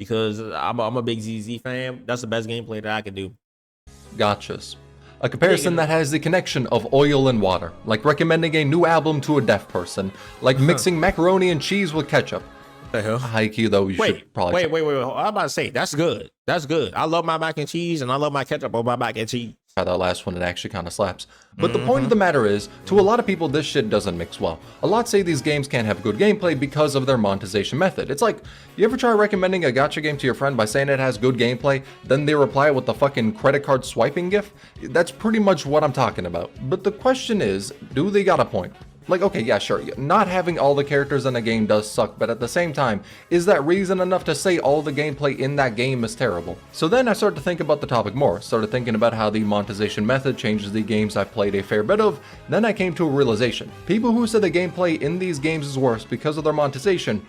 because I'm a big ZZ fan. That's the best gameplay that I can do. Gotchas. A comparison that has the connection of oil and water, like recommending a new album to a deaf person, like mixing macaroni and cheese with ketchup. The hell? High key though, you should probably. Wait. I'm about to say that's good. That's good. I love my mac and cheese, and I love my ketchup on my mac and cheese. Try that last one, it actually kind of slaps. But the point of the matter is, to a lot of people, this shit doesn't mix well. A lot say these games can't have good gameplay because of their monetization method. It's like, you ever try recommending a gacha game to your friend by saying it has good gameplay, then they reply with the fucking credit card swiping gif? That's pretty much what I'm talking about. But the question is, do they got a point? Like, okay, yeah, sure, not having all the characters in a game does suck, but at the same time, is that reason enough to say all the gameplay in that game is terrible? So then I started to think about the topic more, started thinking about how the monetization method changes the games I've played a fair bit of, then I came to a realization. People who said the gameplay in these games is worse because of their monetization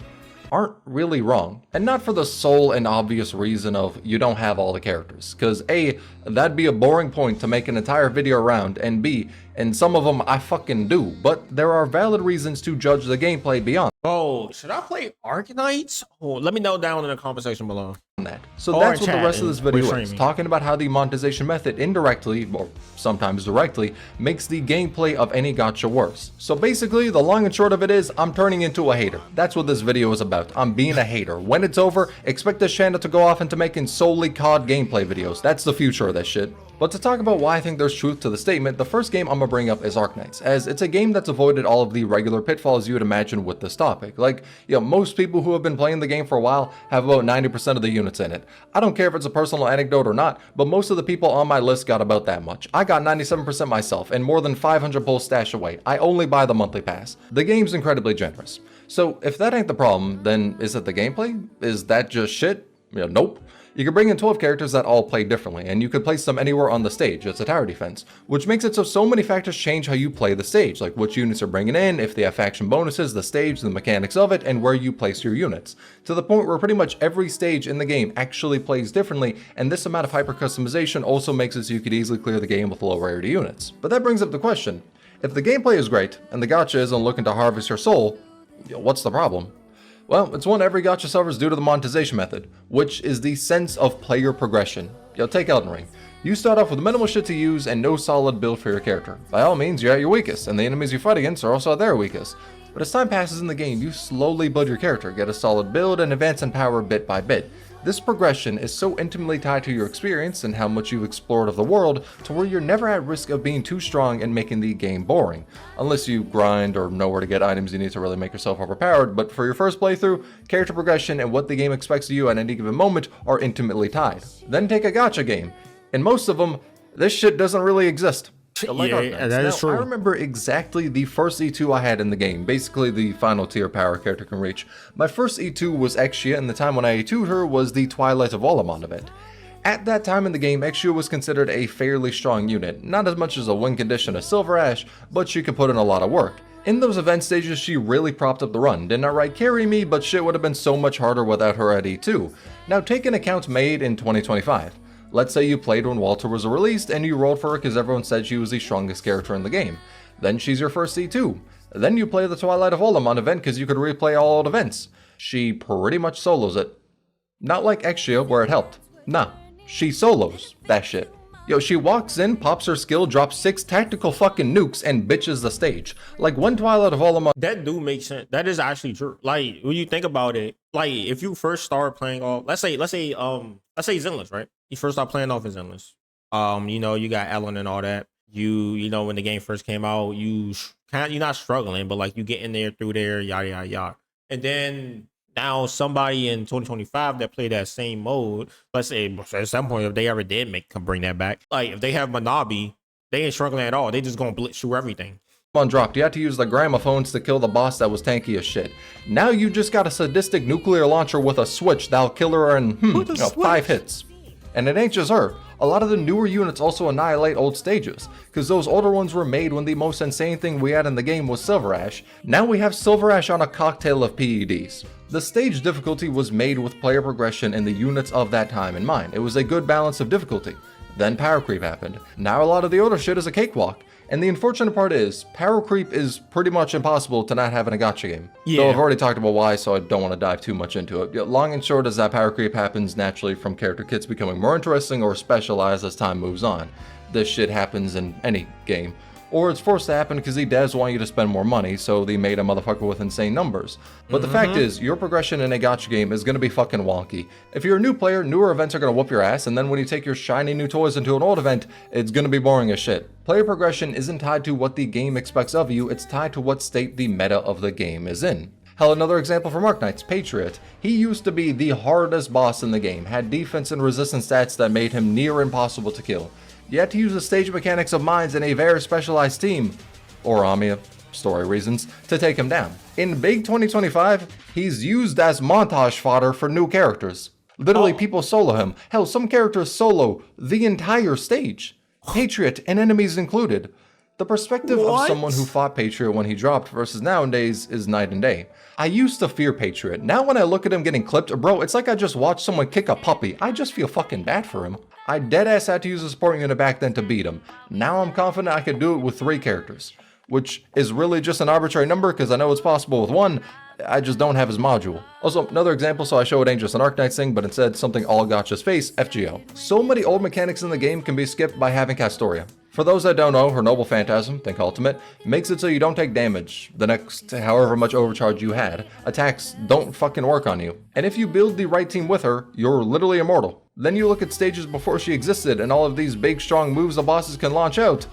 aren't really wrong. And not for the sole and obvious reason of you don't have all the characters. Because A, that'd be a boring point to make an entire video around, and B, and some of them I fucking do, but there are valid reasons to judge the gameplay beyond Oh, should I play Arknights? Oh, let me know down in the conversation below. that. So that's what the rest of this video is, me. talking about how the monetization method indirectly, or sometimes directly, makes the gameplay of any gacha worse. So basically, the long and short of it is, I'm turning into a hater. That's what this video is about. I'm being a hater. When it's over, expect this channel to go off into making solely COD gameplay videos. That's the future of this shit. But to talk about why I think there's truth to the statement, the first game I'm gonna bring up is Arknights, as it's a game that's avoided all of the regular pitfalls you would imagine with this topic. Like, most people who have been playing the game for a while have about 90% of the units in it. I don't care if it's a personal anecdote or not, but most of the people on my list got about that much. I got 97% myself, and more than 500 pulls stashed away. I only buy the monthly pass. The game's incredibly generous. So if that ain't the problem, then is it the gameplay? Is that just shit? Nope. You can bring in 12 characters that all play differently, and you could place them anywhere on the stage. It's a tower defense, which makes it so many factors change how you play the stage, like which units are bringing in, if they have faction bonuses, the stage, the mechanics of it, and where you place your units. To the point where pretty much every stage in the game actually plays differently, and this amount of hyper customization also makes it so you could easily clear the game with low rarity units. But that brings up the question, if the gameplay is great, and the gacha isn't looking to harvest your soul, what's the problem? Well, it's one every gacha suffers due to the monetization method, which is the sense of player progression. Take Elden Ring. You start off with minimal shit to use and no solid build for your character. By all means, you're at your weakest, and the enemies you fight against are also at their weakest. But as time passes in the game, you slowly build your character, get a solid build, and advance in power bit by bit. This progression is so intimately tied to your experience and how much you've explored of the world to where you're never at risk of being too strong and making the game boring. Unless you grind or know where to get items you need to really make yourself overpowered, but for your first playthrough, character progression and what the game expects of you at any given moment are intimately tied. Then take a gacha game. In most of them, this shit doesn't really exist. Yeah, that is true. I remember exactly the first E2 I had in the game, basically the final tier power a character can reach. My first E2 was Exia, and the time when I E2'd her was the Twilight of Olamon event. At that time in the game, Exia was considered a fairly strong unit, not as much as a win condition as Silver Ash, but she could put in a lot of work. In those event stages, she really propped up the run, didn't outright carry me, but shit would have been so much harder without her at E2. Now take an account made in 2025. Let's say you played when Walter was released and you rolled for her because everyone said she was the strongest character in the game. Then she's your first C2. Then you play the Twilight of Olamon event because you could replay all old events. She pretty much solos it. Not like Exia where it helped. Nah, she solos that shit. She walks in, pops her skill, drops 6 tactical fucking nukes, and bitches the stage. Like when Twilight of Olamon. That do make sense. That is actually true. Like when you think about it, like if you first start playing off, let's say Zenless, right? You first start playing off as Zenless. You got Ellen and all that. When the game first came out, you're not struggling, but like you get in there through there, yada yada yada. And then now somebody in 2025 that play that same mode, let's say at some point if they ever did bring that back, like if they have Manabi, they ain't struggling at all. They just gonna blitz through everything. Dropped, you had to use the gramophones to kill the boss that was tanky as shit. Now you just got a sadistic nuclear launcher with a switch that'll kill her in 5 hits. And it ain't just her. A lot of the newer units also annihilate old stages, because those older ones were made when the most insane thing we had in the game was Silver Ash. Now we have Silver Ash on a cocktail of PEDs. The stage difficulty was made with player progression and the units of that time in mind. It was a good balance of difficulty. Then power creep happened. Now a lot of the older shit is a cakewalk. And the unfortunate part is, power creep is pretty much impossible to not have in a gacha game. Yeah. Though I've already talked about why, so I don't want to dive too much into it. Long and short is that power creep happens naturally from character kits becoming more interesting or specialized as time moves on. This shit happens in any game. Or it's forced to happen because the devs want you to spend more money, so they made a motherfucker with insane numbers. But the fact is, your progression in a gacha game is going to be fucking wonky. If you're a new player, newer events are going to whoop your ass, and then when you take your shiny new toys into an old event, it's going to be boring as shit. Player progression isn't tied to what the game expects of you, it's tied to what state the meta of the game is in. Hell, another example from Arknight's Patriot. He used to be the hardest boss in the game, had defense and resistance stats that made him near impossible to kill. You had to use the stage mechanics of mines and a very specialized team, or army of story reasons, to take him down. In Big 2025, he's used as montage fodder for new characters. Literally, people solo him. Hell, some characters solo the entire stage. Patriot and enemies included. The perspective of someone who fought Patriot when he dropped versus nowadays is night and day. I used to fear Patriot. Now when I look at him getting clipped, bro, it's like I just watched someone kick a puppy. I just feel fucking bad for him. I deadass had to use a support unit back then to beat him. Now I'm confident I could do it with 3 characters, which is really just an arbitrary number because I know it's possible with 1. I just don't have his module. Also, another example, so I show it ain't just an Arknight thing, but instead something all gachas face, FGO. So many old mechanics in the game can be skipped by having Castoria. For those that don't know, her Noble Phantasm, think Ultimate, makes it so you don't take damage the next however much overcharge you had. Attacks don't fucking work on you. And if you build the right team with her, you're literally immortal. Then you look at stages before she existed and all of these big strong moves the bosses can launch out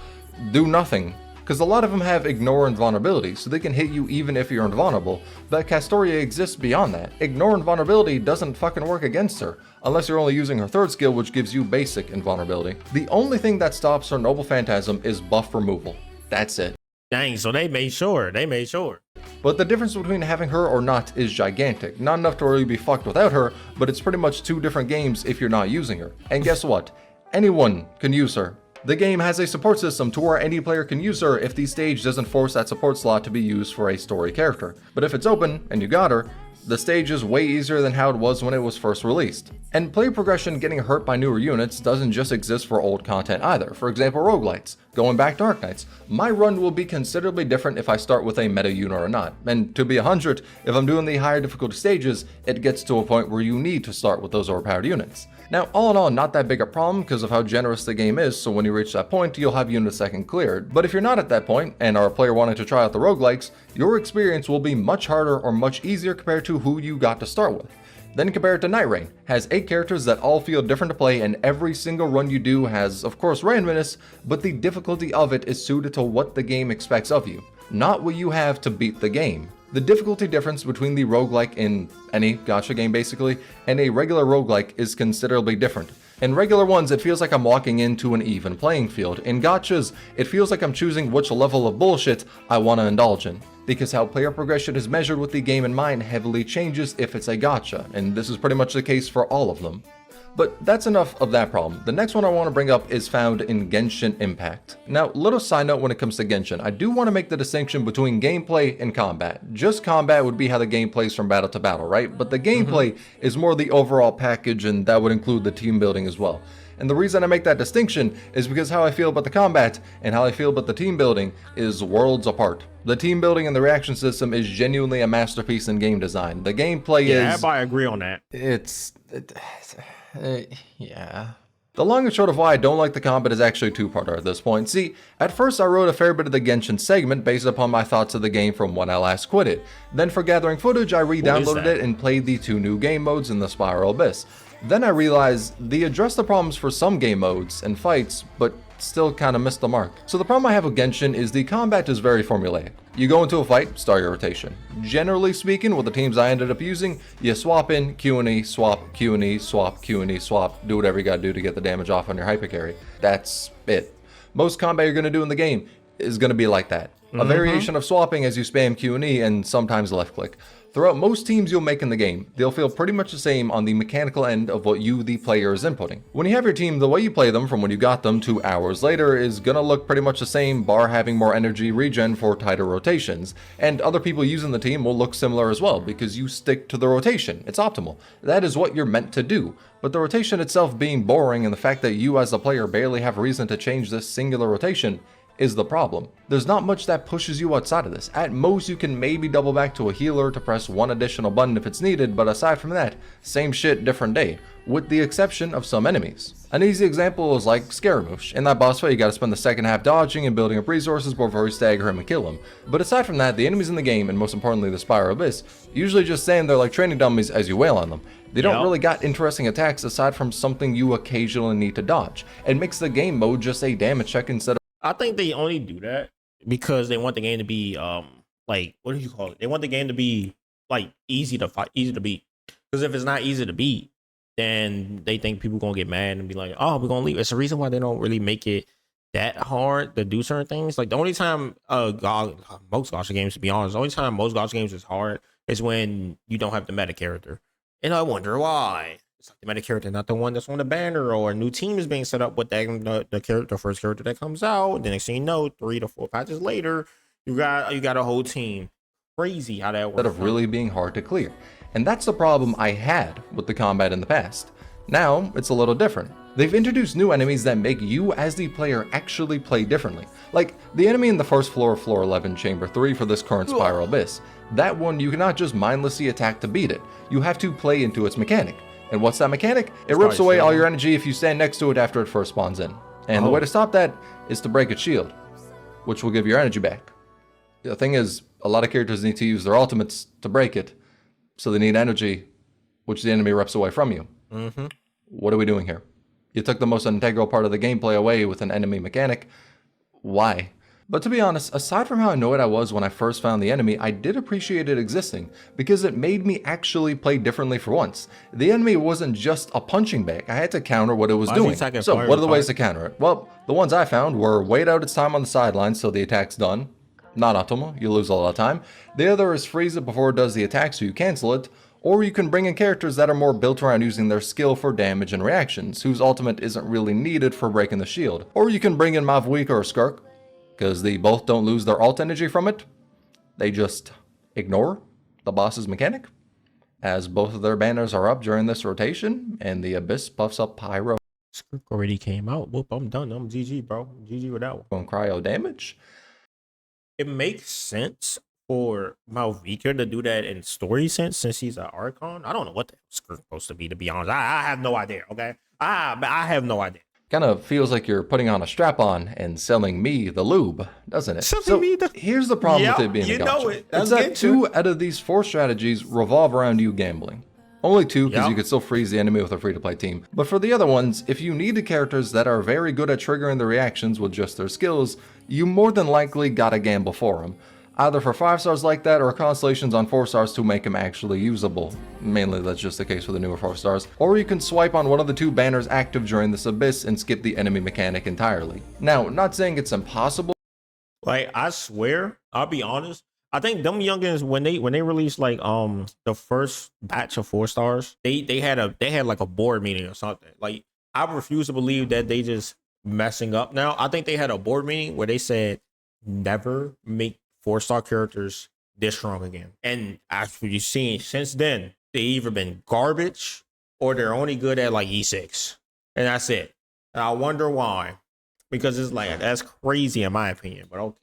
do nothing. Because a lot of them have Ignore and Vulnerability, so they can hit you even if you're invulnerable, but Castoria exists beyond that. Ignore and Vulnerability doesn't fucking work against her, unless you're only using her 3rd skill, which gives you basic invulnerability. The only thing that stops her Noble Phantasm is buff removal. That's it. Dang, so they made sure. But the difference between having her or not is gigantic. Not enough to really be fucked without her, but it's pretty much 2 different games if you're not using her. And guess what? Anyone can use her. The game has a support system to where any player can use her if the stage doesn't force that support slot to be used for a story character. But if it's open, and you got her, the stage is way easier than how it was when it was first released. And player progression getting hurt by newer units doesn't just exist for old content either. For example, roguelites. Going back to Arknights, my run will be considerably different if I start with a meta unit or not. And to be 100, if I'm doing the higher difficulty stages, it gets to a point where you need to start with those overpowered units. Now, all in all, not that big a problem because of how generous the game is, so when you reach that point, you'll have units that can clear it. But if you're not at that point, and are a player wanting to try out the roguelikes, your experience will be much harder or much easier compared to who you got to start with. Then compare it to Night Rain. Has 8 characters that all feel different to play, and every single run you do has, of course, randomness, but the difficulty of it is suited to what the game expects of you, not what you have to beat the game. The difficulty difference between the roguelike in any gacha game basically, and a regular roguelike is considerably different. In regular ones, it feels like I'm walking into an even playing field. In gachas, it feels like I'm choosing which level of bullshit I want to indulge in. Because how player progression is measured with the game in mind heavily changes if it's a gacha, and this is pretty much the case for all of them. But that's enough of that problem. The next one I want to bring up is found in Genshin Impact. Now, little side note when it comes to Genshin, I do want to make the distinction between gameplay and combat. Just combat would be how the game plays from battle to battle, right? But the gameplay is more the overall package, and that would include the team building as well. And the reason I make that distinction is because how I feel about the combat and how I feel about the team building is worlds apart. The team building and the reaction system is genuinely a masterpiece in game design. The gameplay is... Yeah, everybody agree on that. Yeah. The long and short of why I don't like the combat is actually a two-parter at this point. See, at first I wrote a fair bit of the Genshin segment based upon my thoughts of the game from when I last quit it. Then for gathering footage, I re-downloaded it and played the 2 new game modes in the Spiral Abyss. Then I realized they address the problems for some game modes and fights, but still kind of missed the mark. So the problem I have with Genshin is the combat is very formulaic. You go into a fight, start your rotation. Generally speaking, with the teams I ended up using, you swap in, Q and E, swap, Q and E, swap, Q and E, swap, do whatever you gotta do to get the damage off on your hyper carry. That's it. Most combat you're gonna do in the game is gonna be like that. A variation of swapping as you spam Q and E and sometimes left click. Throughout most teams you'll make in the game, they'll feel pretty much the same on the mechanical end of what you, the player, is inputting. When you have your team, the way you play them from when you got them to hours later is gonna look pretty much the same, bar having more energy regen for tighter rotations. And other people using the team will look similar as well, because you stick to the rotation. It's optimal. That is what you're meant to do. But the rotation itself being boring and the fact that you as a player barely have reason to change this singular rotation is the problem. There's not much that pushes you outside of this. At most, you can maybe double back to a healer to press one additional button if it's needed, but aside from that, same shit, different day, with the exception of some enemies. An easy example is like Scaramouche. In that boss fight, you gotta spend the second half dodging and building up resources before you stagger him and kill him. But aside from that, the enemies in the game, and most importantly the Spiral Abyss, usually just stand there like training dummies as you wail on them. They don't really got interesting attacks aside from something you occasionally need to dodge. It makes the game mode just a damage check instead of... I think they only do that because they want the game to be like, what do you call it? They want the game to be like easy to fight, easy to beat. Because if it's not easy to beat, then they think people gonna get mad and be like, oh, we're gonna leave. It's the reason why they don't really make it that hard to do certain things. Like the only time most Gacha games, to be honest, the only time most Gacha games is hard is when you don't have the meta character. And I wonder why. It's like the meta character, not the one that's on the banner, or a new team is being set up with that the character, the first character that comes out. The next thing you know, 3 to 4 patches later, you got a whole team. Crazy how that works. Instead of really being hard to clear. And that's the problem I had with the combat in the past. Now, it's a little different. They've introduced new enemies that make you as the player actually play differently. Like the enemy in the first floor of floor 11, chamber 3 for this current Spiral Abyss. That one you cannot just mindlessly attack to beat it. You have to play into its mechanic. And what's that mechanic? It rips away all your energy if you stand next to it after it first spawns in. And the way to stop that is to break its shield, which will give your energy back. The thing is, a lot of characters need to use their ultimates to break it, so they need energy, which the enemy rips away from you. What are we doing here? You took the most integral part of the gameplay away with an enemy mechanic. Why? But to be honest, aside from how annoyed I was when I first found the enemy, I did appreciate it existing, because it made me actually play differently for once. The enemy wasn't just a punching bag, I had to counter what it was doing. So what are the ways to counter it? Well, the ones I found were wait out its time on the sidelines till the attack's done. Not optimal, you lose a lot of time. The other is freeze it before it does the attack so you cancel it. Or you can bring in characters that are more built around using their skill for damage and reactions, whose ultimate isn't really needed for breaking the shield. Or you can bring in Mavwika or Skirk, because they both don't lose their ult energy from it. They just ignore the boss's mechanic, as both of their banners are up during this rotation, and the Abyss puffs up Pyro. Skirk already came out. Whoop, I'm done. I'm GG, bro. GG with that one. On cryo damage. It makes sense for Malvika to do that in story sense since he's an Archon. I don't know what the Skirk's supposed to be honest. I have no idea, okay? I have no idea. Kind of feels like you're putting on a strap-on and selling me the lube, doesn't it? Here's the problem with it being a gacha. It's that 2 out of these 4 strategies revolve around you gambling. Only 2 because you could still freeze the enemy with a free-to-play team. But for the other ones, if you needed characters that are very good at triggering the reactions with just their skills, you more than likely gotta gamble for them. Either for 5 stars like that or constellations on 4 stars to make them actually usable. Mainly that's just the case for the newer 4 stars. Or you can swipe on one of the 2 banners active during this Abyss and skip the enemy mechanic entirely. Now, not saying it's impossible. Like, I swear, I'll be honest, I think them youngins when they released like the first batch of 4 stars, they had like a board meeting or something. Like, I refuse to believe that they just messing up now. I think they had a board meeting where they said never make 4-star characters this strong again. And as you've seen since then, they either been garbage or they're only good at like E6. And that's it. And I wonder why. Because it's like, that's crazy in my opinion, but okay.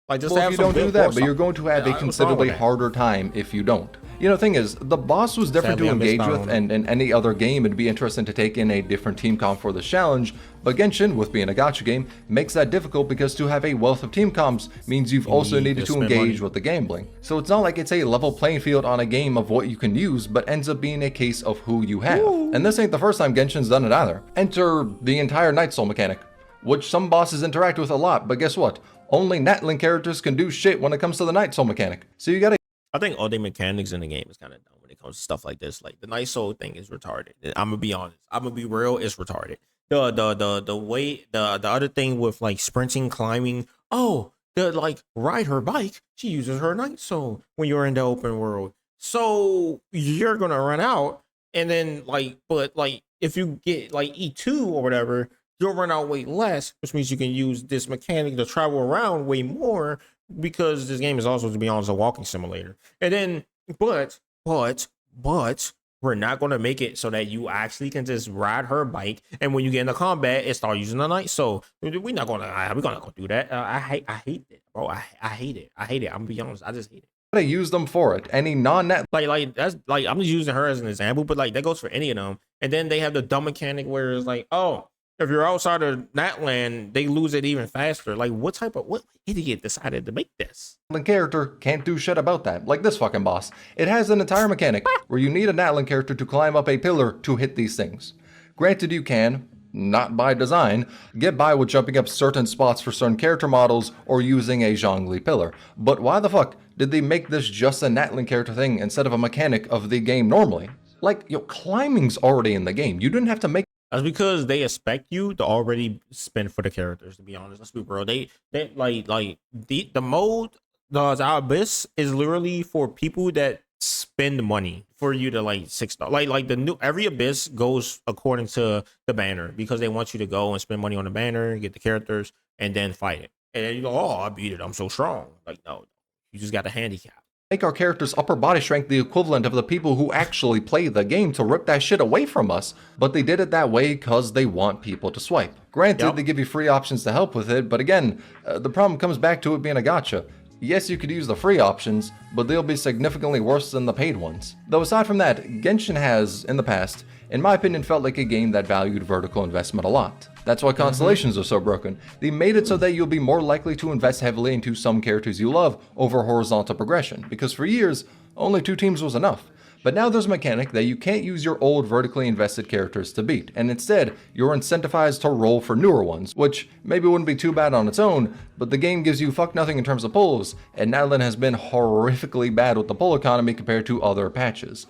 Like, just well, if you don't do that, but you're going to have a considerably harder time if you don't. You know, the thing is, the boss was different to engage with, and in any other game, it'd be interesting to take in a different team comp for this challenge, but Genshin, with being a gacha game, makes that difficult because to have a wealth of team comps means you've also needed to engage with the gambling. So it's not like it's a level playing field on a game of what you can use, but ends up being a case of who you have. And this ain't the first time Genshin's done it either. Enter the entire Night Soul mechanic, which some bosses interact with a lot, but guess what? Only Natling characters can do shit when it comes to the Night Soul mechanic. So you gotta... I think all the mechanics in the game is kind of dumb when it comes to stuff like this. Like, the Night Soul thing is retarded. I'm gonna be honest. I'm gonna be real, it's retarded. The way, the other thing with like sprinting, climbing, like ride her bike, she uses her Night Soul when you're in the open world. So you're gonna run out, and then but if you get like E2 or whatever, you'll run out way less, which means you can use this mechanic to travel around way more, because this game is also, to be honest, a walking simulator. And then, but we're not going to make it so that you actually can just ride her bike, and when you get into combat, it start using the knife. So we're not gonna do that. I hate it, bro. I hate it. I'm gonna be honest. I just hate it. To use them for it. Any non-net Like that's like, I'm just using her as an example, but like that goes for any of them. And then they have the dumb mechanic where it's like, oh, if you're outside of Natland, they lose it even faster. Like, what idiot decided to make this? character can't do shit about that, like this fucking boss. It has an entire mechanic where you need a Natlan character to climb up a pillar to hit these things. Granted, you can, not by design, get by with jumping up certain spots for certain character models or using a Zhongli pillar. But why the fuck did they make this just a Natlan character thing instead of a mechanic of the game normally? Like, yo, climbing's already in the game. You didn't have to make. That's because they expect you to already spend for the characters, to be honest. Let's be real. They like the mode, the Abyss is literally for people that spend money for you to like $6. Like the new every Abyss goes according to the banner, because they want you to go and spend money on the banner, get the characters, and then fight it. And then you go, oh, I beat it, I'm so strong. Like, no, you just got a handicap. Make our character's upper body strength the equivalent of the people who actually play the game to rip that shit away from us, but they did it that way because they want people to swipe. Granted, they give you free options to help with it, but again, the problem comes back to it being a gacha. Yes, you could use the free options, but they'll be significantly worse than the paid ones. Though aside from that, Genshin has, in the past, in my opinion, felt like a game that valued vertical investment a lot. That's why constellations are so broken. They made it so that you'll be more likely to invest heavily into some characters you love over horizontal progression, because for years, only 2 teams was enough. But now there's a mechanic that you can't use your old vertically invested characters to beat, and instead, you're incentivized to roll for newer ones, which maybe wouldn't be too bad on its own, but the game gives you fuck nothing in terms of pulls, and Natlan has been horrifically bad with the pull economy compared to other patches.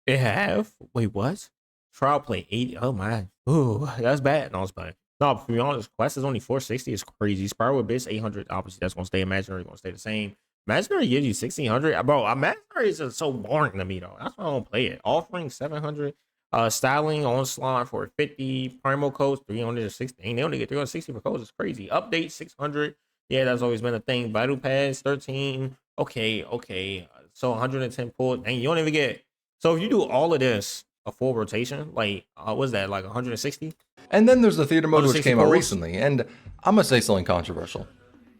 They have? Wait, what? Trial play 80. Oh my. Ooh, that's bad. No, it's bad. No, to be honest, Quest is only 460. It's crazy. Spiral Abyss 800. Obviously, that's gonna stay imaginary. Gonna stay the same. Imaginary gives you 1600. Bro, Imaginary is just so boring to me though. That's why I don't play it. Offering 700. Styling Onslaught for 50. Primal codes 316. They only get 360 for codes. It's crazy. Update 600. Yeah, that's always been a thing. Battle Pass 13. Okay. So 110 pull. Dang, you don't even get. So if you do all of this, a full rotation, like what's that, like 160? And then there's the theater mode, which came out pulls? recently, and I'm gonna say something controversial.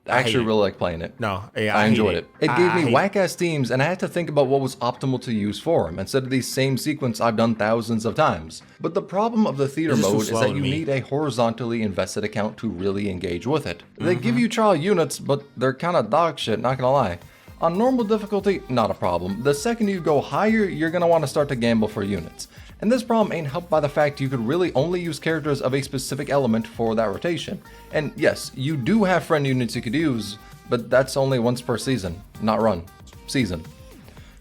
I actually really like playing it. No, yeah, I enjoyed it. It gave me whack-ass themes, and I had to think about what was optimal to use for them, instead of these same sequence I've done thousands of times. But the problem of the theater mode is that you need a horizontally invested account to really engage with it. They give you trial units, but they're kind of dog shit, not gonna lie. On normal difficulty, not a problem. The second you go higher, you're gonna want to start to gamble for units. And this problem ain't helped by the fact you could really only use characters of a specific element for that rotation. And yes, you do have friend units you could use, but that's only once per season, not run, season.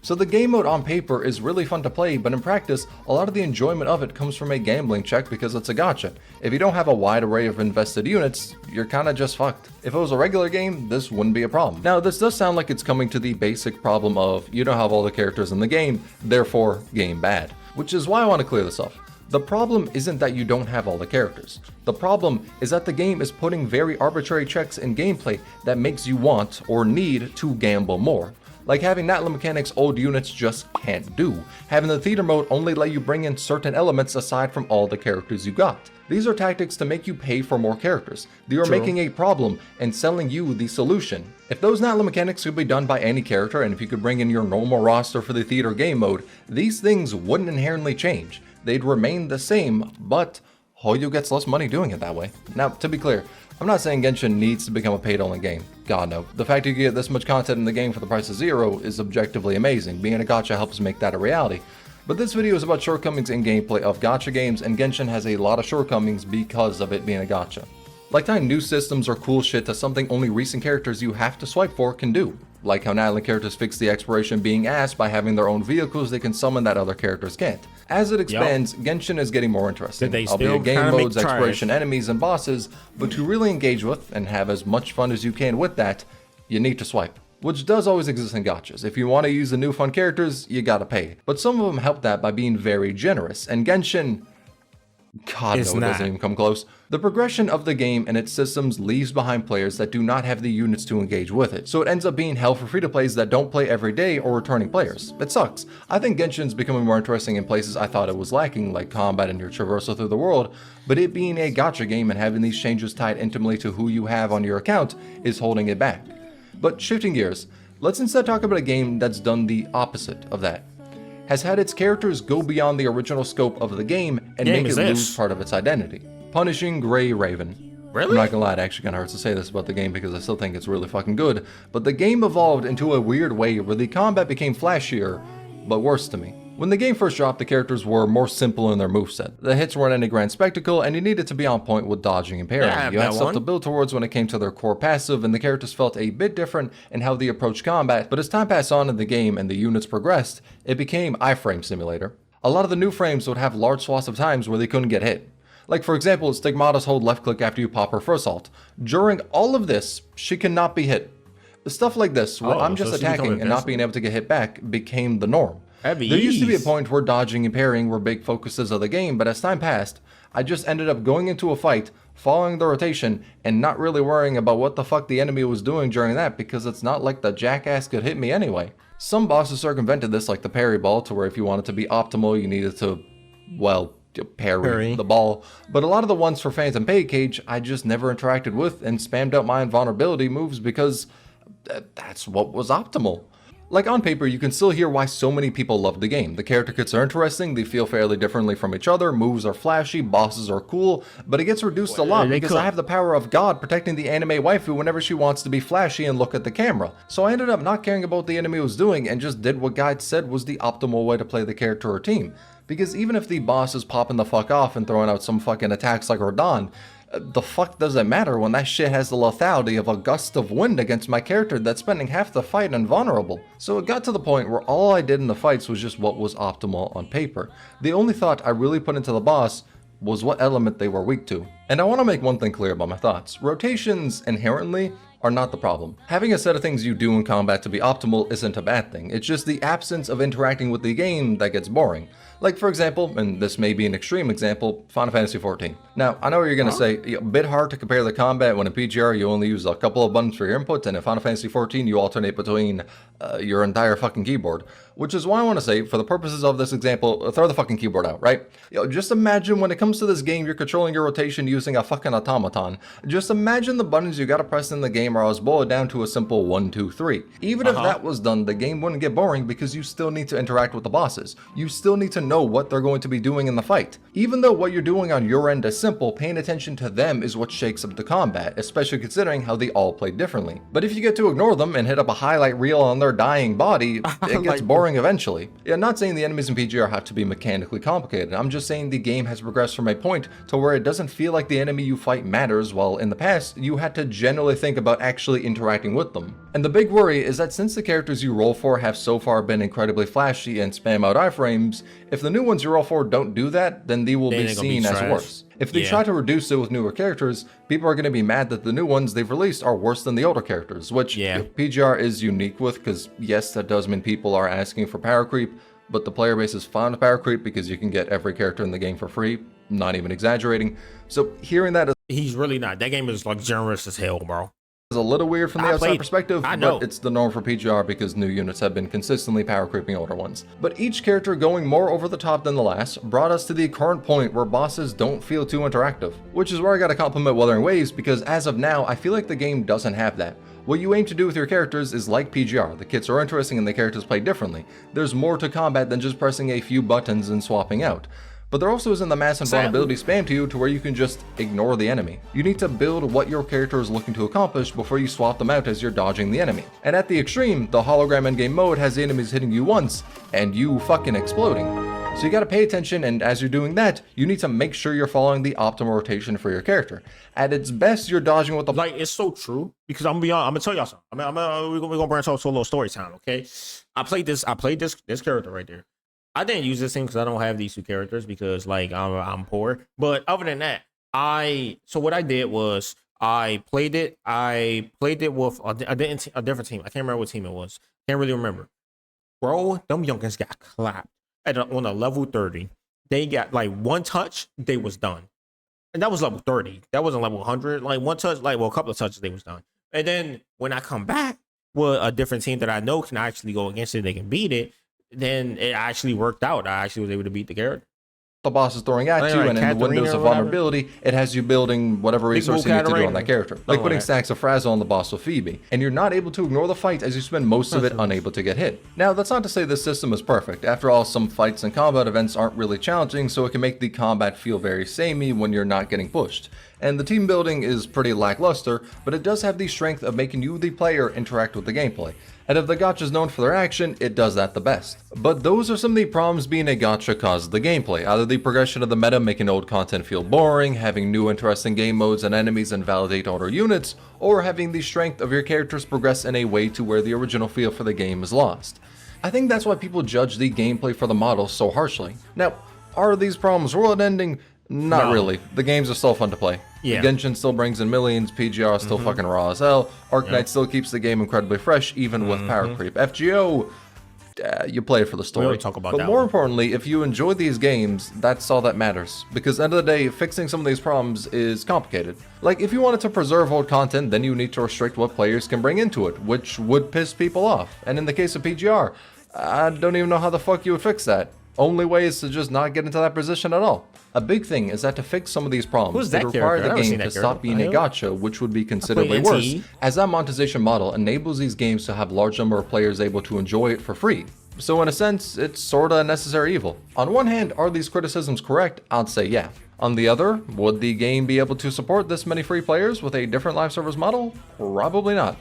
So the game mode on paper is really fun to play, but in practice, a lot of the enjoyment of it comes from a gambling check because it's a gacha. If you don't have a wide array of invested units, you're kinda just fucked. If it was a regular game, this wouldn't be a problem. Now, this does sound like it's coming to the basic problem of you don't have all the characters in the game, therefore game bad. Which is why I want to clear this up. The problem isn't that you don't have all the characters. The problem is that the game is putting very arbitrary checks in gameplay that makes you want or need to gamble more. Like having Natlan mechanics old units just can't do. Having the theater mode only let you bring in certain elements aside from all the characters you got. These are tactics to make you pay for more characters. They are making a problem and selling you the solution. If those Natlan mechanics could be done by any character, and if you could bring in your normal roster for the theater game mode, these things wouldn't inherently change. They'd remain the same, but Hoyo gets less money doing it that way. Now, to be clear, I'm not saying Genshin needs to become a paid-only game. God no. The fact you can get this much content in the game for the price of zero is objectively amazing. Being a gacha helps make that a reality. But this video is about shortcomings in gameplay of gacha games, and Genshin has a lot of shortcomings because of it being a gacha. Like tying new systems or cool shit to something only recent characters you have to swipe for can do. Like how Natlan characters fix the exploration being ass by having their own vehicles they can summon that other characters can't. As it expands, Genshin is getting more interesting. Albeit game modes, exploration, enemies, and bosses, but to really engage with and have as much fun as you can with that, you need to swipe. Which does always exist in gachas. If you want to use the new fun characters, you gotta pay. But some of them help that by being very generous, and Genshin God, It's no, it not. doesn't even come close. The progression of the game and its systems leaves behind players that do not have the units to engage with it, so it ends up being hell for free-to-plays that don't play every day or returning players. It sucks. I think Genshin's becoming more interesting in places I thought it was lacking, like combat and your traversal through the world, but it being a gacha game and having these changes tied intimately to who you have on your account is holding it back. But shifting gears, let's instead talk about a game that's done the opposite of that. Has had its characters go beyond the original scope of the game and make it lose part of its identity. Punishing Grey Raven. Really? I'm not gonna lie, it actually kinda hurts to say this about the game because I still think it's really fucking good, but the game evolved into a weird way where the combat became flashier, but worse to me. When the game first dropped, the characters were more simple in their moveset. The hits weren't any grand spectacle, and you needed to be on point with dodging and parrying. You had stuff to build towards when it came to their core passive, and the characters felt a bit different in how they approached combat, but as time passed on in the game and the units progressed, it became iframe simulator. A lot of the new frames would have large swaths of times where they couldn't get hit. Like for example, Stigmata's hold left click after you pop her first ult. During all of this, she cannot be hit. Stuff like this, where I'm just attacking and not being able to get hit back, became the norm. There used to be a point where dodging and parrying were big focuses of the game, but as time passed, I just ended up going into a fight, following the rotation, and not really worrying about what the fuck the enemy was doing during that because it's not like the jackass could hit me anyway. Some bosses circumvented this, like the parry ball, to where if you wanted to be optimal, you needed to, well, parry the ball, but a lot of the ones for Phantom Paid Cage, I just never interacted with and spammed out my invulnerability moves because that's what was optimal. Like on paper, you can still hear why so many people love the game. The character kits are interesting, they feel fairly differently from each other, moves are flashy, bosses are cool, but it gets reduced a lot because I have the power of God protecting the anime waifu whenever she wants to be flashy and look at the camera. So I ended up not caring about what the enemy was doing and just did what guides said was the optimal way to play the character or team. Because even if the boss is popping the fuck off and throwing out some fucking attacks like Rodon, the fuck does it matter when that shit has the lethality of a gust of wind against my character that's spending half the fight invulnerable? So it got to the point where all I did in the fights was just what was optimal on paper. The only thought I really put into the boss was what element they were weak to. And I want to make one thing clear about my thoughts. Rotations inherently are not the problem. Having a set of things you do in combat to be optimal isn't a bad thing. It's just the absence of interacting with the game that gets boring. Like for example, and this may be an extreme example, Final Fantasy XIV. Now, I know what you're gonna say, a bit hard to compare the combat when in PGR you only use a couple of buttons for your input, and in Final Fantasy XIV you alternate between your entire fucking keyboard. Which is why I want to say, for the purposes of this example, throw the fucking keyboard out, right? Just imagine when it comes to this game, you're controlling your rotation using a fucking automaton. Just imagine the buttons you gotta press in the game are as boiled down to a simple 1, 2, 3. Even if that was done, the game wouldn't get boring because you still need to interact with the bosses. You still need to know what they're going to be doing in the fight. Even though what you're doing on your end is simple, paying attention to them is what shakes up the combat, especially considering how they all play differently. But if you get to ignore them and hit up a highlight reel on their dying body, it gets boring eventually. Yeah, I'm not saying the enemies in PGR have to be mechanically complicated, I'm just saying the game has progressed from a point to where it doesn't feel like the enemy you fight matters, while in the past, you had to generally think about actually interacting with them. And the big worry is that since the characters you roll for have so far been incredibly flashy and spam out iframes, if the new ones you roll for don't do that, then they will be seen as worse. If they try to reduce it with newer characters, people are going to be mad that the new ones they've released are worse than the older characters, which PGR is unique with, because yes, that does mean people are asking for power creep, but the player base is fond of power creep because you can get every character in the game for free, not even exaggerating. So hearing that is... He's really not. That game is like generous as hell, bro. Is a little weird from the outside perspective, but it's the norm for PGR because new units have been consistently power creeping older ones. But each character going more over the top than the last brought us to the current point where bosses don't feel too interactive, which is where I gotta compliment Wuthering Waves because as of now, I feel like the game doesn't have that. What you aim to do with your characters is like PGR, the kits are interesting and the characters play differently. There's more to combat than just pressing a few buttons and swapping out. But there also isn't the mass invulnerability spam to you to where you can just ignore the enemy. You need to build what your character is looking to accomplish before you swap them out as you're dodging the enemy. And at the extreme, the hologram endgame mode has the enemies hitting you once, and you fucking exploding. So you gotta pay attention, and as you're doing that, you need to make sure you're following the optimal rotation for your character. At its best, you're dodging with the... Like, it's so true, because I'm gonna tell y'all something. We're gonna branch off to a little story time, okay? I played this character right there. I didn't use this thing because I don't have these two characters because like I'm poor. But other than that, so what I did was I played it with a different team. I can't remember what team it was. Can't really remember. Bro, them youngins got clapped on a level 30. they got like one touch, they was done. And that was level 30. That wasn't level 100. Like one touch, like well, a couple of touches, they was done. And then when I come back with a different team that I know can actually go against it, they can beat it, then it actually worked out. I actually was able to beat the character. The boss is throwing at you, and in the windows of vulnerability, it has you building whatever resource you need to do on that character. Like putting stacks of Frazzle on the boss with Phoebe. And you're not able to ignore the fight as you spend most of it unable to get hit. Now, that's not to say this system is perfect. After all, some fights and combat events aren't really challenging, so it can make the combat feel very samey when you're not getting pushed. And the team building is pretty lackluster, but it does have the strength of making you, the player, interact with the gameplay. And if the gacha is known for their action, it does that the best. But those are some of the problems being a gacha causes the gameplay. Either the progression of the meta making old content feel boring, having new interesting game modes and enemies invalidate older units, or having the strength of your characters progress in a way to where the original feel for the game is lost. I think that's why people judge the gameplay for the model so harshly. Now, are these problems world-ending? Not really. The games are still fun to play. Yeah. Genshin still brings in millions, PGR is still fucking raw as hell, Arknight still keeps the game incredibly fresh, even with power creep. FGO, you play it for the story. We'll talk about but that more one. importantly, if you enjoy these games, that's all that matters. Because at the end of the day, fixing some of these problems is complicated. Like, if you wanted to preserve old content, then you need to restrict what players can bring into it, which would piss people off. And in the case of PGR, I don't even know how the fuck you would fix that. Only way is to just not get into that position at all. A big thing is that to fix some of these problems, it requires the game to stop being a gacha, which would be considerably worse, as that monetization model enables these games to have large number of players able to enjoy it for free. So in a sense, it's sorta a necessary evil. On one hand, are these criticisms correct? I'd say yeah. On the other, would the game be able to support this many free players with a different live service model? Probably not.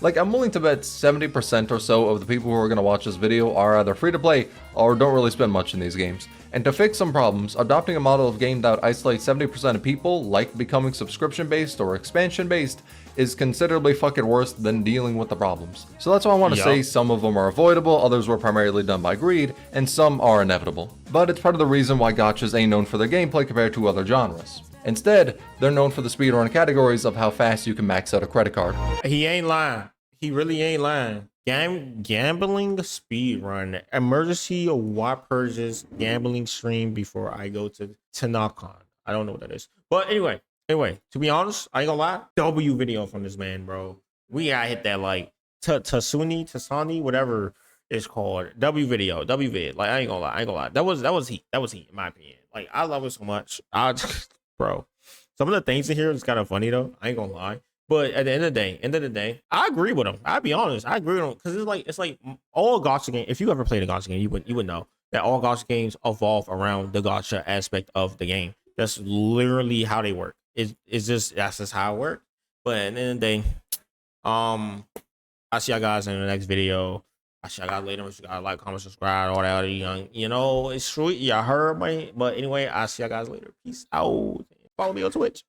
Like, I'm willing to bet 70% or so of the people who are going to watch this video are either free to play or don't really spend much in these games. And to fix some problems, adopting a model of game that isolates 70% of people, like becoming subscription based or expansion based, is considerably fucking worse than dealing with the problems. So that's why I want to say some of them are avoidable, others were primarily done by greed, and some are inevitable. But it's part of the reason why gachas ain't known for their gameplay compared to other genres. Instead, they're known for the speedrun categories of how fast you can max out a credit card. He ain't lying. He really ain't lying. Gambling speedrun. Emergency Watt purges gambling stream before I go to Tanakon. I don't know what that is. But anyway, to be honest, I ain't gonna lie. W video from this man, bro. We gotta hit that like Tasani, whatever it's called. W video, W vid. Like I ain't gonna lie. That was heat. That was heat, in my opinion. Like I love it so much. Bro. Some of the things in here is kind of funny though. I ain't gonna lie. But at the end of the day, I agree with him. I'll be honest, I agree with him because it's like all gacha games. If you ever played a gacha game, you would know that all gacha games evolve around the gacha aspect of the game. That's literally how they work. That's just how it works. But at the end of the day, I'll see y'all guys in the next video. I'll see y'all guys later. You gotta like, comment, subscribe, all that. You know, it's sweet. Y'all heard me. But anyway, I'll see y'all guys later. Peace out. Follow me on Twitch.